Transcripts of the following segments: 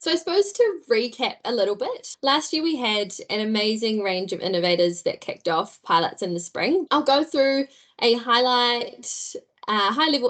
So I suppose to recap a little bit, last year we had an amazing range of innovators that kicked off pilots in the spring. I'll go through a high-level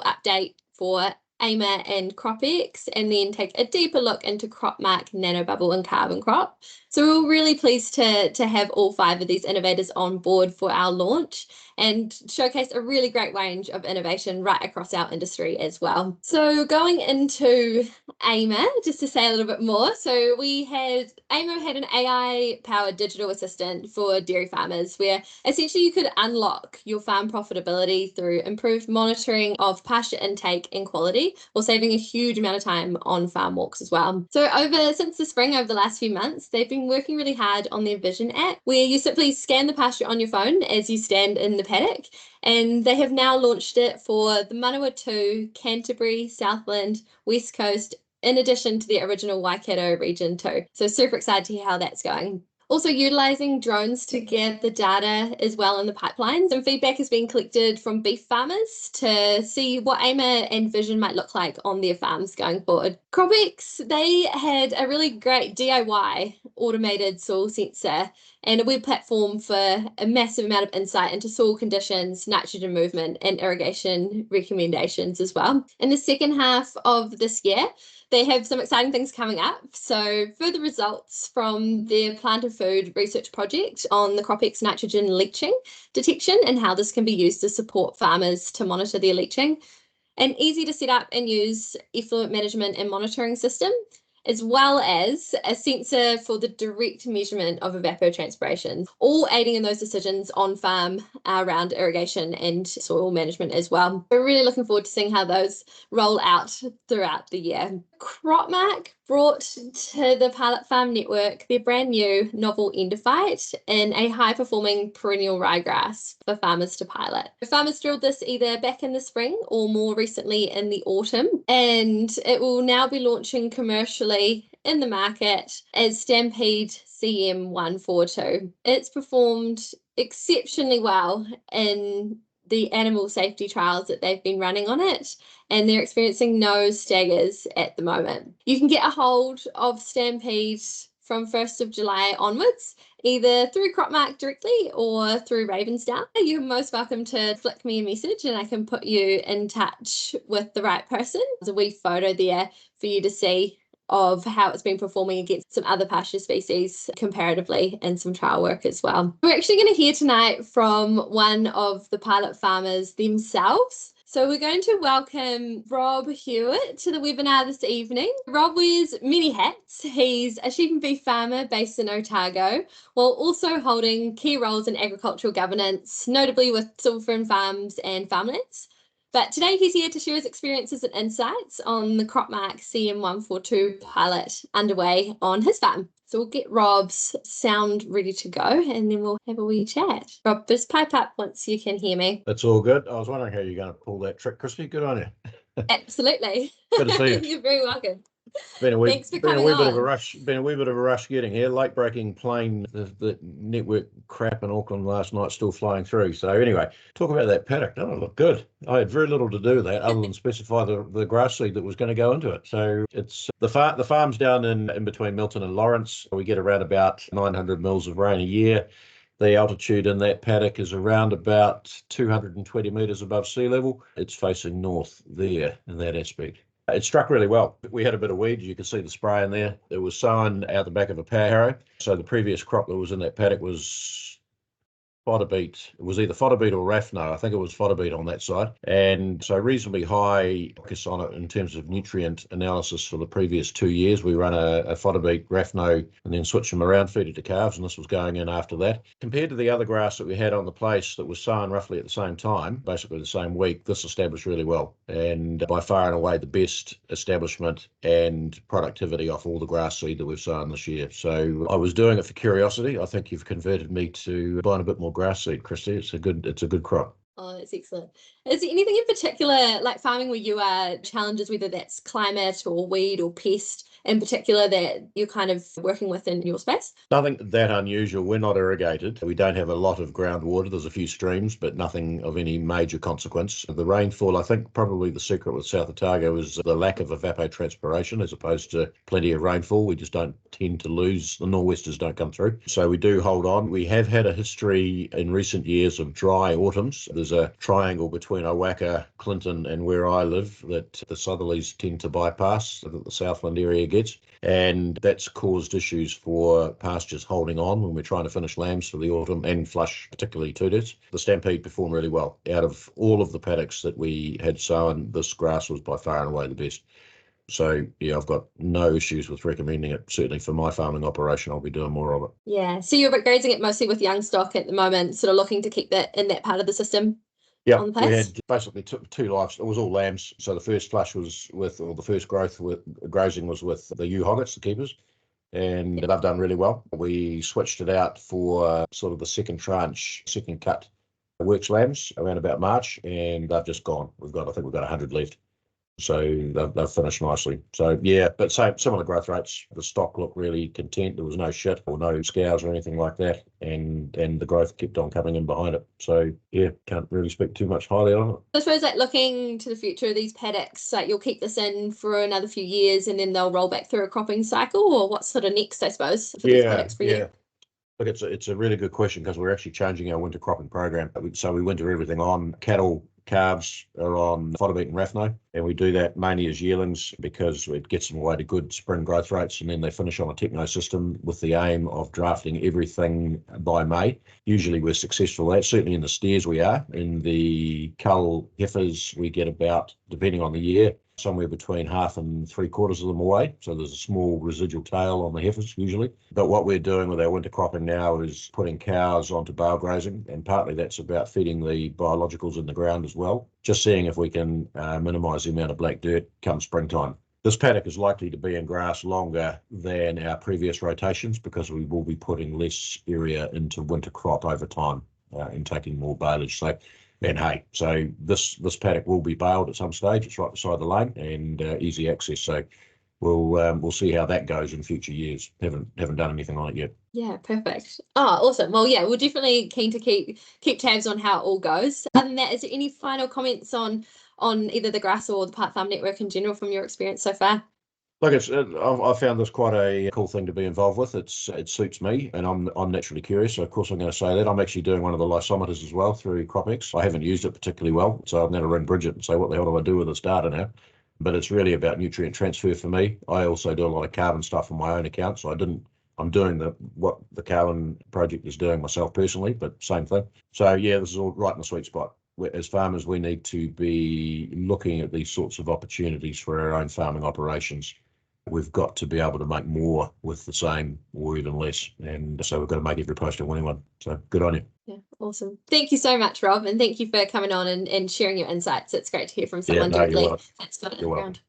update for AIMA and CropX, and then take a deeper look into CropMark, Nanobubble, and Carbon Crop. So we're really pleased to have all 5 of these innovators on board for our launch and showcase a really great range of innovation right across our industry as well. So going into AIMA, just to say a little bit more. So AIMA had an AI-powered digital assistant for dairy farmers where essentially you could unlock your farm profitability through improved monitoring of pasture intake and quality, while saving a huge amount of time on farm walks as well. So since the spring, over the last few months, they've been working really hard on their Vision app, where you simply scan the pasture on your phone as you stand in the paddock. And they have now launched it for the Manawatu, Canterbury, Southland, West Coast, in addition to the original Waikato region too. So super excited to hear how that's going. Also utilising drones to gather data as well in the pipelines, and feedback is being collected from beef farmers to see what AIMA and Vision might look like on their farms going forward. CropX, they had a really great DIY automated soil sensor and a web platform for a massive amount of insight into soil conditions, nitrogen movement, and irrigation recommendations as well. In the second half of this year, they have some exciting things coming up. So further results from their plant and food research project on the CropX nitrogen leaching detection and how this can be used to support farmers to monitor their leaching. An easy to set up and use effluent management and monitoring system, as well as a sensor for the direct measurement of evapotranspiration, all aiding in those decisions on farm around irrigation and soil management as well. We're really looking forward to seeing how those roll out throughout the year. CropMark brought to the Pilot Farm Network their brand new novel endophyte in a high-performing perennial ryegrass for farmers to pilot. The farmers drilled this either back in the spring or more recently in the autumn, and it will now be launching commercially in the market as Stampede CM142. It's performed exceptionally well in the animal safety trials that they've been running on it, and they're experiencing no staggers at the moment. You can get a hold of Stampede from 1st of July onwards, either through CropMark directly or through Ravensdown. You're most welcome to flick me a message and I can put you in touch with the right person. There's a wee photo there for you to see of how it's been performing against some other pasture species comparatively and some trial work as well. We're actually going to hear tonight from one of the pilot farmers themselves. So we're going to welcome Rob Hewitt to the webinar this evening. Rob wears many hats. He's a sheep and beef farmer based in Otago, while also holding key roles in agricultural governance, notably with Silverfern Farms and Farmlands. But today he's here to share his experiences and insights on the CropMark CM142 pilot underway on his farm. So we'll get Rob's sound ready to go and then we'll have a wee chat. Rob, just pipe up once you can hear me. That's all good. I was wondering how you're going to pull that trick, Christy. Good on you. Absolutely. Good to see you. You're very welcome. Thanks for coming on. Been a wee bit of a rush getting here. Late breaking plane, the network crap in Auckland last night still flying through. So anyway, talk about that paddock. Doesn't it look good? I had very little to do with that other than specify the grass seed that was going to go into it. So it's the farm's down in between Milton and Lawrence. We get around about 900 mils of rain a year. The altitude in that paddock is around about 220 metres above sea level. It's facing north there in that aspect. It struck really well. We had a bit of weeds. You can see the spray in there. It was sown out the back of a power harrow. So the previous crop that was in that paddock was fodder beet. It was either fodder beet or raphno. I think it was fodder beet on that side. And so reasonably high focus on it in terms of nutrient analysis for the previous 2 years. We run a fodder beet, raphno, and then switch them around, feed it to calves, and this was going in after that. Compared to the other grass that we had on the place that was sown roughly at the same time, basically the same week, this established really well. And by far and away the best establishment and productivity off all the grass seed that we've sown this year. So I was doing it for curiosity. I think you've converted me to buying a bit more grass seed, Christy. It's a good crop. Oh, that's excellent. Is there anything in particular, like farming where you are, challenges, whether that's climate or weed or pest, in particular that you're kind of working with in your space? Nothing that unusual. We're not irrigated. We don't have a lot of groundwater. There's a few streams, but nothing of any major consequence. The rainfall, I think probably the secret with South Otago is the lack of evapotranspiration as opposed to plenty of rainfall. We just don't tend to lose. The nor'westers don't come through. So we do hold on. We have had a history in recent years of dry autumns. There's a triangle between Owaka, Clinton and where I live that the southerlies tend to bypass, that the Southland area gets. And that's caused issues for pastures holding on when we're trying to finish lambs for the autumn and flush, particularly toothers. The Stampede performed really well. Out of all of the paddocks that we had sown, this grass was by far and away the best. So, yeah, I've got no issues with recommending it. Certainly for my farming operation, I'll be doing more of it. Yeah, so you're grazing it mostly with young stock at the moment, sort of looking to keep that in that part of the system. Yeah, we had basically two lives. It was all lambs. So the first flush was with, or the first growth with grazing was with the ewe hoggets, the keepers, and they've done really well. We switched it out for sort of the second tranche, second cut works lambs around about March, and they've just gone. I think we've got 100 left. So they've finished nicely. So yeah, but similar growth rates. The stock looked really content. There was no shit or no scours or anything like that, and the growth kept on coming in behind it. So yeah, can't really speak too much highly on it. I suppose like looking to the future of these paddocks, like you'll keep this in for another few years and then they'll roll back through a cropping cycle, or what's sort of next, I suppose, for these paddocks for you? Look, it's a really good question because we're actually changing our winter cropping program. So we winter everything on. Cattle, calves are on fodder beet and Rathno, and we do that mainly as yearlings because it gets them away to good spring growth rates, and then they finish on a techno system with the aim of drafting everything by May. Usually we're successful at that. Certainly in the steers we are. In the cull heifers we get about, depending on the year, somewhere between half and 3/4 of them away. So there's a small residual tail on the heifers usually. But what we're doing with our winter cropping now is putting cows onto bale grazing, and partly that's about feeding the biologicals in the ground as well, just seeing if we can minimise the amount of black dirt come springtime. This paddock is likely to be in grass longer than our previous rotations because we will be putting less area into winter crop over time and taking more baleage. And hay, so this paddock will be baled at some stage. It's right beside the lane and easy access. So we'll see how that goes in future years. Haven't done anything on it yet. Yeah, perfect. Oh, awesome. Well, yeah, we're definitely keen to keep tabs on how it all goes. Other than that, is there any final comments on either the grass or the Part Farm Network in general from your experience so far? Look, I've found this quite a cool thing to be involved with. It suits me, and I'm naturally curious. So of course I'm going to say that. I'm actually doing one of the lysometers as well through CropX. I haven't used it particularly well, so I'm going to ring Bridget and say, what the hell do I do with this data now? But it's really about nutrient transfer for me. I also do a lot of carbon stuff on my own account, so I'm doing what the carbon project is doing myself personally, but same thing. So yeah, this is all right in the sweet spot. As farmers, we need to be looking at these sorts of opportunities for our own farming operations. We've got to be able to make more with the same or even less. And so we've got to make every post a winning one. So good on you. Yeah, awesome. Thank you so much, Rob. And thank you for coming on and sharing your insights. It's great to hear from someone directly that's got it on the ground.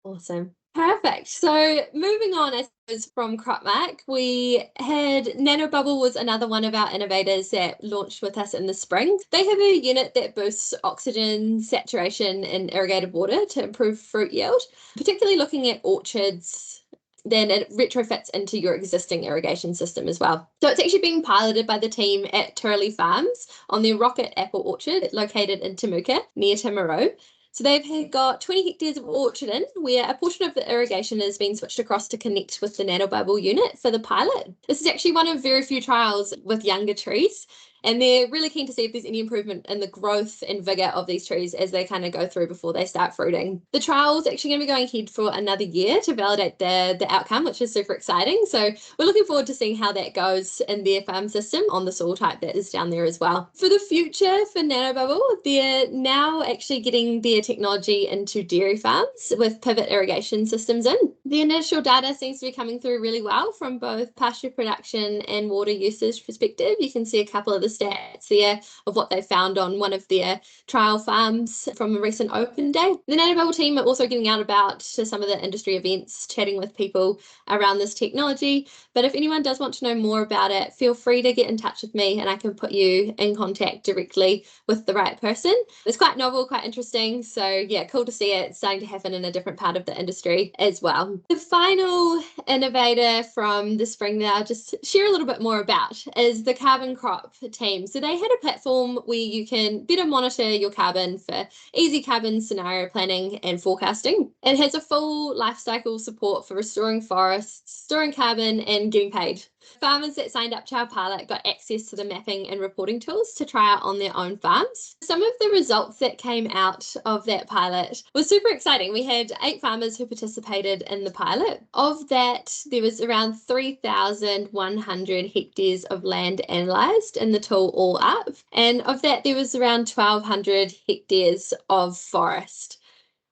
Awesome. Perfect. So moving on, I suppose, from CropMac, we had Nanobubble was another one of our innovators that launched with us in the spring. They have a unit that boosts oxygen saturation in irrigated water to improve fruit yield, particularly looking at orchards. Then it retrofits into your existing irrigation system as well. So it's actually being piloted by the team at Turley Farms on their Rocket Apple Orchard located in Temuka near Timaru. So they've got 20 hectares of orchard in where a portion of the irrigation is being switched across to connect with the nanobubble unit for the pilot. This is actually one of very few trials with younger trees, and they're really keen to see if there's any improvement in the growth and vigor of these trees as they kind of go through before they start fruiting. The trial is actually going to be going ahead for another year to validate the outcome, which is super exciting. So we're looking forward to seeing how that goes in their farm system on the soil type that is down there as well. For the future for Nanobubble, they're now actually getting their technology into dairy farms with pivot irrigation systems in. The initial data seems to be coming through really well from both pasture production and water usage perspective. You can see a couple of the stats there of what they found on one of their trial farms from a recent open day. The nanobubble team are also getting out about to some of the industry events, chatting with people around this technology. But if anyone does want to know more about it, feel free to get in touch with me and I can put you in contact directly with the right person. It's quite novel, quite interesting. So yeah, cool to see it starting to happen in a different part of the industry as well. The final innovator from the spring that I'll just share a little bit more about is the carbon crop team. So they had a platform where you can better monitor your carbon for easy carbon scenario planning and forecasting. It has a full life cycle support for restoring forests, storing carbon, and getting paid. Farmers that signed up to our pilot got access to the mapping and reporting tools to try out on their own farms. Some of the results that came out of that pilot was super exciting. We had 8 farmers who participated in the pilot. Of that, there was around 3,100 hectares of land analysed in the tool all up. And of that, there was around 1,200 hectares of forest.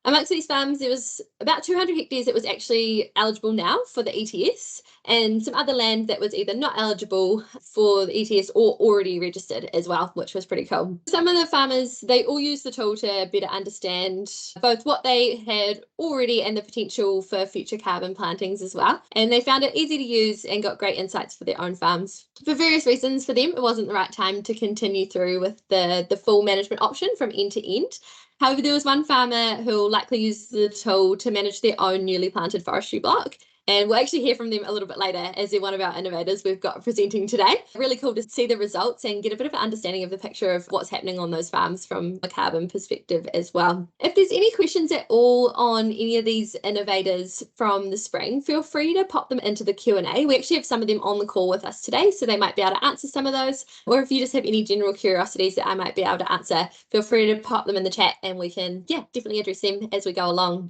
Amongst these farms, there was about 200 hectares that was actually eligible now for the ETS, and some other land that was either not eligible for the ETS or already registered as well, which was pretty cool. Some of the farmers, they all used the tool to better understand both what they had already and the potential for future carbon plantings as well. And they found it easy to use and got great insights for their own farms. For various reasons for them, it wasn't the right time to continue through with the full management option from end to end. However, there was one farmer who will likely use the tool to manage their own newly planted forestry block. And we'll actually hear from them a little bit later as they're one of our innovators we've got presenting today. Really cool to see the results and get a bit of an understanding of the picture of what's happening on those farms from a carbon perspective as well. If there's any questions at all on any of these innovators from the spring, feel free to pop them into the Q&A. We actually have some of them on the call with us today, so they might be able to answer some of those. Or if you just have any general curiosities that I might be able to answer, feel free to pop them in the chat and we can, definitely address them as we go along.